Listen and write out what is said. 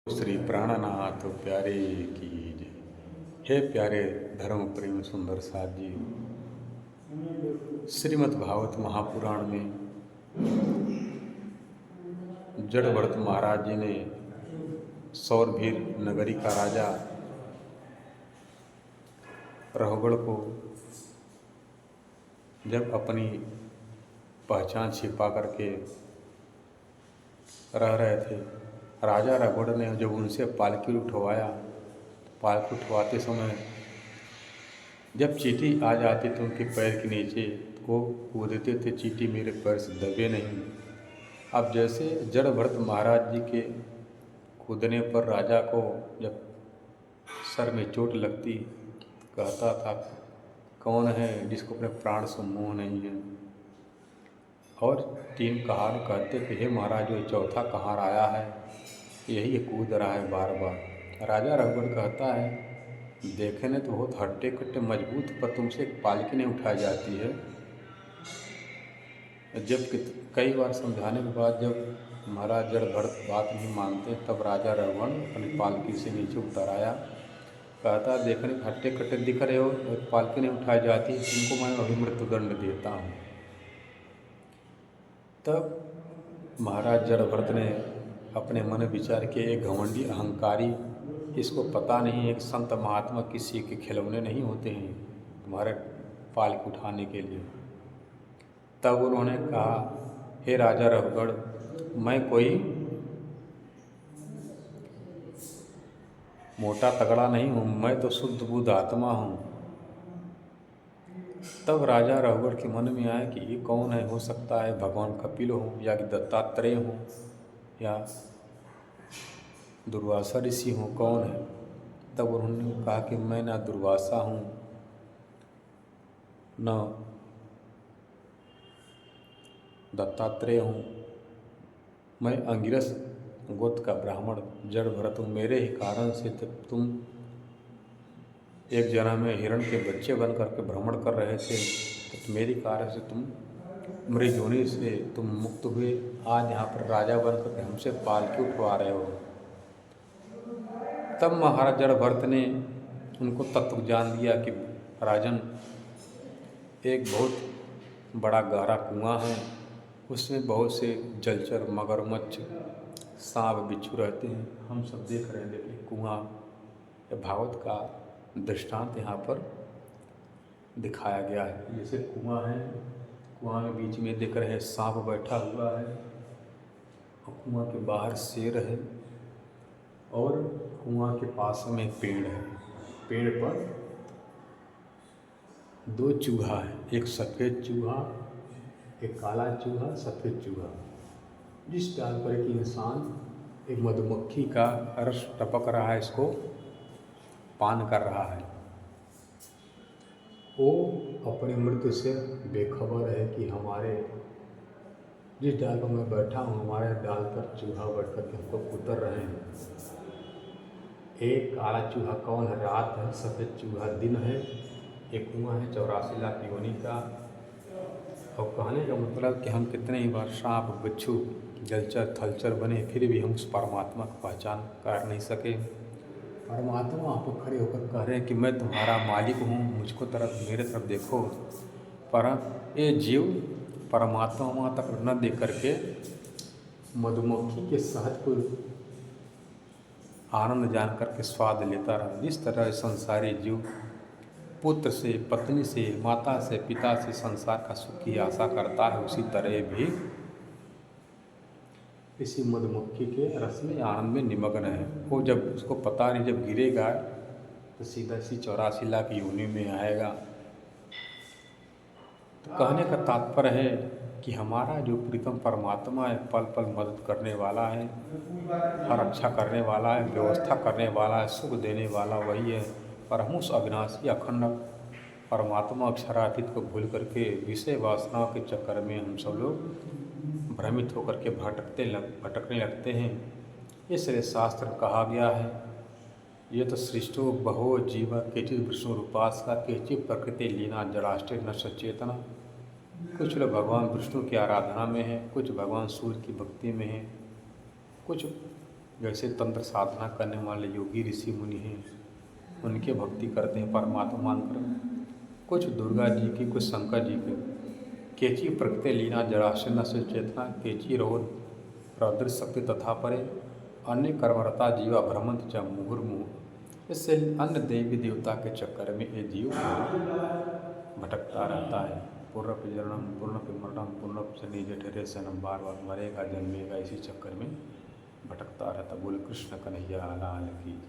श्री प्राणनाथ प्यारे की जय। हे प्यारे धर्म प्रेम सुंदर साथ जी, श्रीमद् भागवत महापुराण में जड़भरत महाराज जी ने सौरभीर नगरी का राजा रहुगढ़ को जब अपनी पहचान छिपा करके रह रहे थे, राजा रहुगढ़ ने जब उनसे पालकी उठवाया, पालकी उठवाते समय जब चींटी आ जाती तो उनके पैर के नीचे वो कूदते थे, चींटी मेरे पैर से दबे नहीं। अब जैसे जड़भरत महाराज जी के कूदने पर राजा को जब सर में चोट लगती, कहता था कौन है जिसको अपने प्राण से मोह नहीं है। और तीन कहार कहते कि हे महाराज, जो चौथा कहार आया है यही कूद रहा है बार बार। राजा रघुवर कहता है देखने तो बहुत हट्टे कट्टे मजबूत, पर तुमसे एक पालकी नहीं उठाई जाती है। जब कई बार समझाने के बाद जब महाराज जड़भरत बात नहीं मानते, तब राजा रघुवर अपनी पालकी से नीचे उतर आया। कहता देखने हट्टे कट्टे दिख रहे हो, एक पालकी नहीं उठाई जाती, तुमको मैं अभी मृत्युदंड देता हूँ। तब महाराज जड़भरत ने अपने मन विचार किए, एक घमंडी अहंकारी, इसको पता नहीं एक संत महात्मा किसी के खिलौने नहीं होते हैं तुम्हारे पालकी उठाने के लिए। तब उन्होंने कहा हे राजा रघुगढ़, मैं कोई मोटा तगड़ा नहीं हूँ, मैं तो शुद्ध बुद्ध आत्मा हूँ। तब राजा रघुगढ़ के मन में आया कि ये कौन है, हो सकता है भगवान कपिल हो या कि दत्तात्रेय हो या दुर्वासा ऋषि हो, कौन है। तब उन्होंने कहा कि मैं ना दुर्वासा हूँ न दत्तात्रेय हूँ, मैं अंगिरस गोत्र का ब्राह्मण जड़भरत हूँ। मेरे ही कारण से तुम एक जन्म में हिरण के बच्चे बन करके भ्रमण कर रहे थे, तो मेरी कारण से तुम मृग योनि से तुम मुक्त हुए, आज यहाँ पर राजा बन करके हमसे पालकी उठवा रहे हो। तब महाराज जड़भरत ने उनको तत्व जान दिया कि राजन, एक बहुत बड़ा गहरा कुआं है, उसमें बहुत से जलचर मगरमच्छ सांप बिच्छू रहते हैं, हम सब देख रहे हैं। देखिए कुआं, भागवत का दृष्टांत यहाँ पर दिखाया गया है। जैसे कुआं है, कुआं में बीच में दिख रहे सांप बैठा हुआ है, और कुआं के बाहर शेर है, और कुआं के पास में पेड़ है। पेड़ पर दो चूहा है, एक सफ़ेद चूहा, एक काला चूहा, सफ़ेद चूहा। जिस डाल पर एक इंसान एक मधुमक्खी का रस टपक रहा है, इसको पान कर रहा है। वो अपनी मृत्यु से बेखबर है कि हमारे जिस डाल पर मैं बैठा हूँ, हमारे डाल पर चूहा बैठ कर के हमको कुतर रहे हैं। एक काला चूहा कौन है, रात है, सफ़ेद चूहा दिन है। एक कुआं है 84 लाख योनि का। और कहने का मतलब कि हम कितने ही बार सांप बिच्छू जलचर थलचर बने, फिर भी हम उस परमात्मा की पहचान कर नहीं सके। परमात्मा आप खड़े होकर कह रहे हैं कि मैं तुम्हारा मालिक हूँ, मुझको मेरे तरफ देखो। पर ये जीव परमात्मा तक न देख करके मधुमक्खी के शहद को आनंद जान करके स्वाद लेता रहा। जिस तरह संसारी जीव पुत्र से, पत्नी से, माता से, पिता से संसार का सुख की आशा करता है, उसी तरह भी इसी मधुमक्खी के रस में आनंद में निमग्न है। वो जब उसको पता नहीं, जब गिरेगा तो सीधा सी 84 लाख योनि में आएगा। तो कहने का तात्पर्य है कि हमारा जो प्रीतम परमात्मा है, पल पल मदद करने वाला है, हर रक्षा करने वाला है, व्यवस्था करने वाला है, सुख देने वाला वही है। पर हम उस अविनाशी अखंड परमात्मा अक्षरातीत को भूल करके विषय वासनाओं के चक्कर में हम सब लोग भ्रमित होकर के भटकने लगते हैं। इसलिए शास्त्र में कहा गया है, ये तो सृष्टो बहो जीव केचित विष्णु रूपासका केचित प्रकृति लीना जड़ाष्टे न सचेतना। कुछ लोग भगवान विष्णु की आराधना में हैं, कुछ भगवान सूर्य की भक्ति में हैं, कुछ जैसे तंत्र साधना करने वाले योगी ऋषि मुनि हैं, उनके भक्ति करते हैं परमात्मा मानकर। कुछ दुर्गा जी की, कुछ शंकर जी की। केची प्रकृति लीना जरासन से चेतना, केची रोध रौद्र शक्ति तथा परे, अन्य कर्मरता जीवा भ्रमंत च मुहुर्मुहु। इससे अन्य देवी देवता के चक्कर में ये जीव भटकता रहता है। पूर्णप जन्म पूर्णप मरणम पूर्णप शनि जठरे सनम, बार बार मरेगा जन्मेगा, इसी चक्कर में भटकता रहता। बोले कृष्ण कन्हैया लाल की।